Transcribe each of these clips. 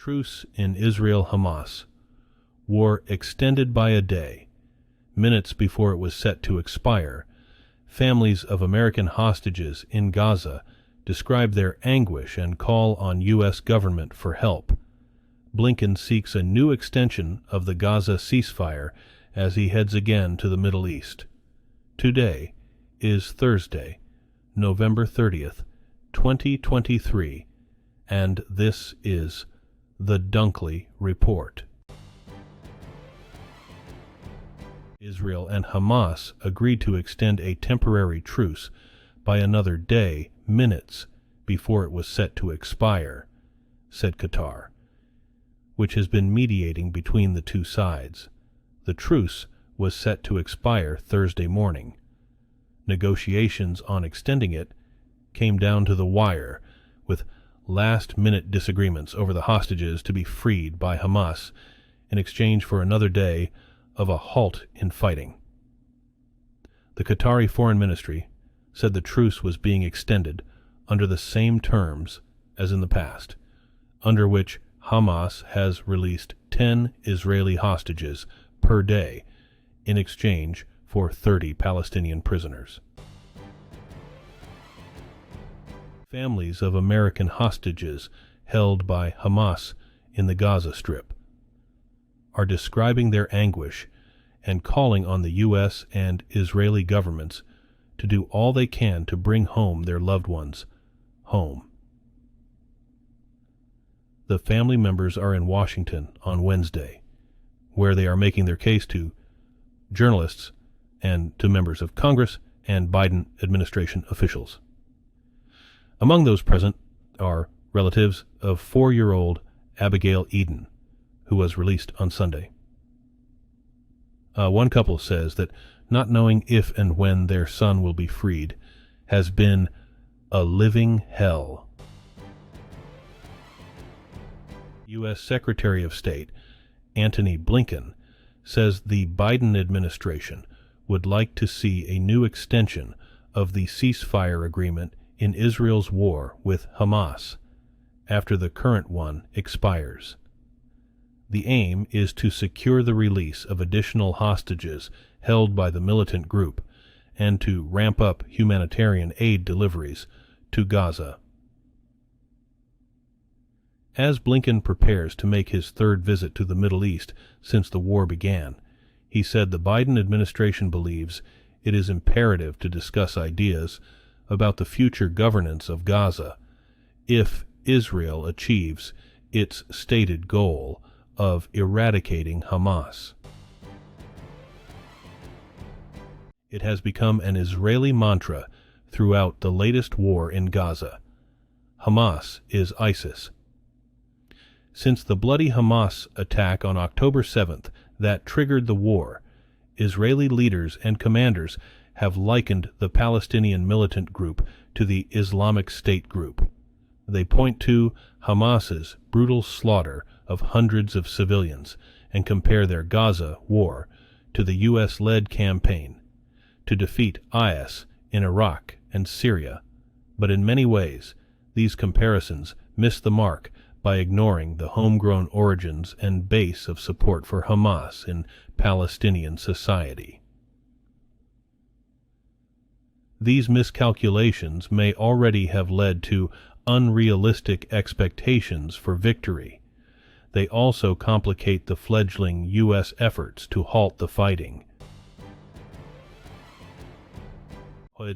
Truce in Israel-Hamas. War extended by a day. Minutes before it was set to expire, families of American hostages in Gaza describe their anguish and call on U.S. government for help. Blinken seeks a new extension of the Gaza ceasefire as he heads again to the Middle East. Today is Thursday, November 30th, 2023, and this is the Dunkley Report. Israel and Hamas agreed to extend a temporary truce by another day, minutes before it was set to expire, said Qatar, which has been mediating between the two sides. The truce was set to expire Thursday morning. Negotiations on extending it came down to the wire, with last-minute disagreements over the hostages to be freed by Hamas in exchange for another day of a halt in fighting. The Qatari Foreign Ministry said the truce was being extended under the same terms as in the past, under which Hamas has released 10 Israeli hostages per day in exchange for 30 Palestinian prisoners. Families of American hostages held by Hamas in the Gaza Strip are describing their anguish and calling on the U.S. and Israeli governments to do all they can to bring home their loved ones home. The family members are in Washington on Wednesday, where they are making their case to journalists and to members of Congress and Biden administration officials. Among those present are relatives of 4-year-old Abigail Eden, who was released on Sunday. One couple says that not knowing if and when their son will be freed has been a living hell. U.S. Secretary of State Antony Blinken says the Biden administration would like to see a new extension of the ceasefire agreement in Israel's war with Hamas after the current one expires. The aim is to secure the release of additional hostages held by the militant group and to ramp up humanitarian aid deliveries to Gaza. As Blinken prepares to make his third visit to the Middle East since the war began, he said the Biden administration believes it is imperative to discuss ideas about the future governance of Gaza if Israel achieves its stated goal of eradicating Hamas. It has become an Israeli mantra throughout the latest war in Gaza. Hamas is ISIS. Since the bloody Hamas attack on October 7th that triggered the war, Israeli leaders and commanders have likened the Palestinian militant group to the Islamic State group. They point to Hamas's brutal slaughter of hundreds of civilians and compare their Gaza war to the U.S.-led campaign to defeat IS in Iraq and Syria. But in many ways, these comparisons miss the mark by ignoring the homegrown origins and base of support for Hamas in Palestinian society. These miscalculations may already have led to unrealistic expectations for victory. They also complicate the fledgling U.S. efforts to halt the fighting. The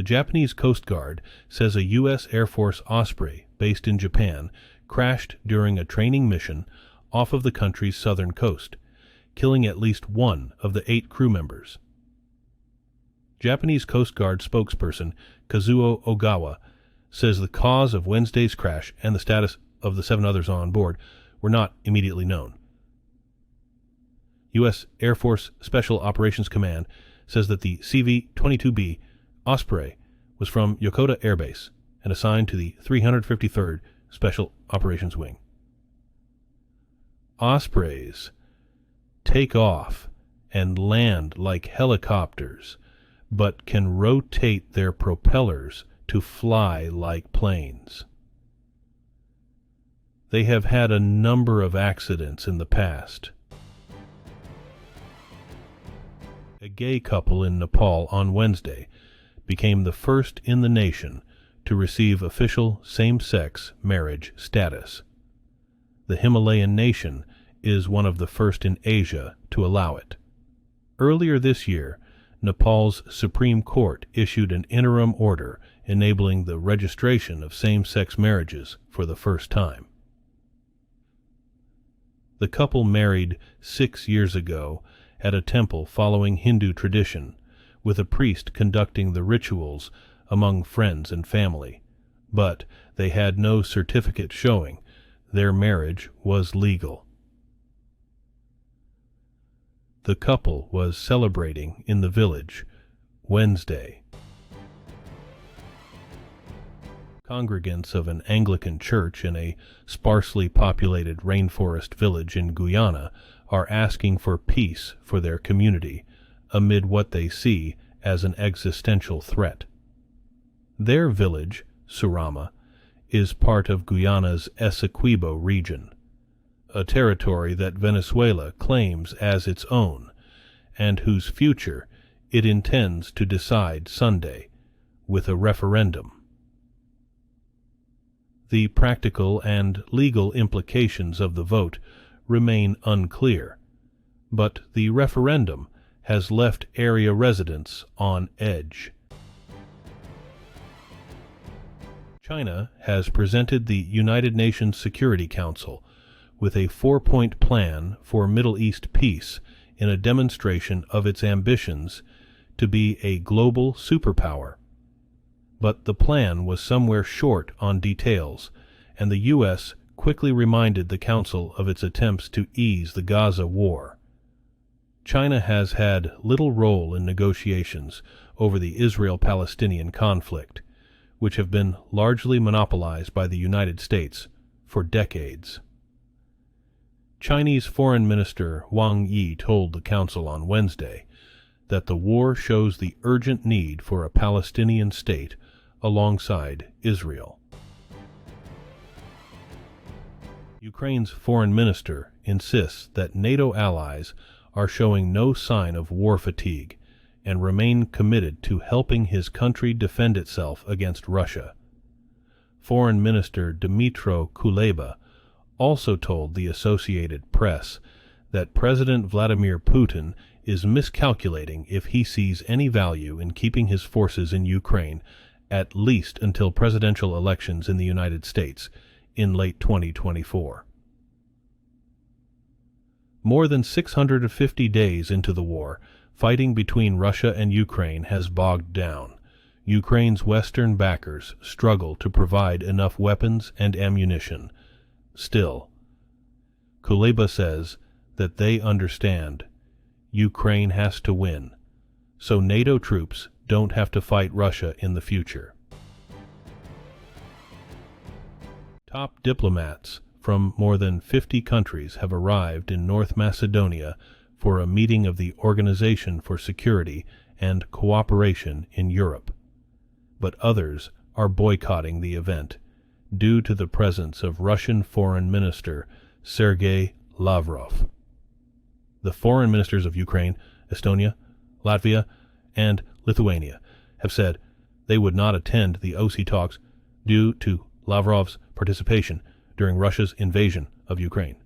Japanese Coast Guard says a U.S. Air Force Osprey based in Japan crashed during a training mission off of the country's southern coast, killing at least one of the 8 crew members. Japanese Coast Guard spokesperson Kazuo Ogawa says the cause of Wednesday's crash and the status of the 7 others on board were not immediately known. U.S. Air Force Special Operations Command says that the CV-22B Osprey was from Yokota Air Base and assigned to the 353rd Special Operations Wing. Ospreys take off and land like helicopters, but can rotate their propellers to fly like planes. They have had a number of accidents in the past. A gay couple in Nepal on Wednesday became the first in the nation to receive official same-sex marriage status. The Himalayan nation is one of the first in Asia to allow it. Earlier this year, Nepal's Supreme Court issued an interim order enabling the registration of same-sex marriages for the first time. The couple married 6 years ago at a temple following Hindu tradition, with a priest conducting the rituals among friends and family, but they had no certificate showing their marriage was legal. The couple was celebrating in the village Wednesday. Congregants of an Anglican church in a sparsely populated rainforest village in Guyana are asking for peace for their community amid what they see as an existential threat. Their village, Surama, is part of Guyana's Essequibo region, a territory that Venezuela claims as its own, and whose future it intends to decide Sunday with a referendum. The practical and legal implications of the vote remain unclear, but the referendum has left area residents on edge. China has presented the United Nations Security Council with a 4-point plan for Middle East peace in a demonstration of its ambitions to be a global superpower. But the plan was somewhere short on details, and the U.S. quickly reminded the Council of its attempts to ease the Gaza war. China has had little role in negotiations over the Israel-Palestinian conflict, which have been largely monopolized by the United States for decades. Chinese Foreign Minister Wang Yi told the Council on Wednesday that the war shows the urgent need for a Palestinian state alongside Israel. Ukraine's foreign minister insists that NATO allies are showing no sign of war fatigue and remain committed to helping his country defend itself against Russia. Foreign Minister Dmytro Kuleba also told the Associated Press that President Vladimir Putin is miscalculating if he sees any value in keeping his forces in Ukraine at least until presidential elections in the United States in late 2024. More than 650 days into the war, fighting between Russia and Ukraine has bogged down. Ukraine's Western backers struggle to provide enough weapons and ammunition. Still, Kuleba says that they understand Ukraine has to win, so NATO troops don't have to fight Russia in the future. Top diplomats from more than 50 countries have arrived in North Macedonia for a meeting of the Organization for Security and Cooperation in Europe. But others are boycotting the event due to the presence of Russian Foreign Minister Sergei Lavrov. The foreign ministers of Ukraine, Estonia, Latvia, and Lithuania have said they would not attend the OC talks due to Lavrov's participation during Russia's invasion of Ukraine.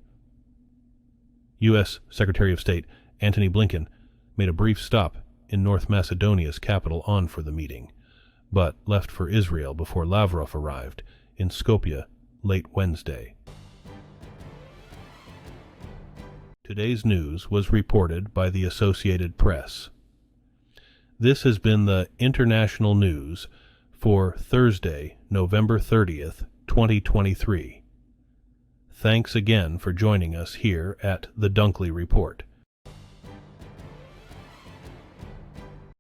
U.S. Secretary of State Antony Blinken made a brief stop in North Macedonia's capital for the meeting, but left for Israel before Lavrov arrived in Skopje late Wednesday. Today's news was reported by the Associated Press. This has been the international news for Thursday, November 30th, 2023. Thanks again for joining us here at the Dunkley Report.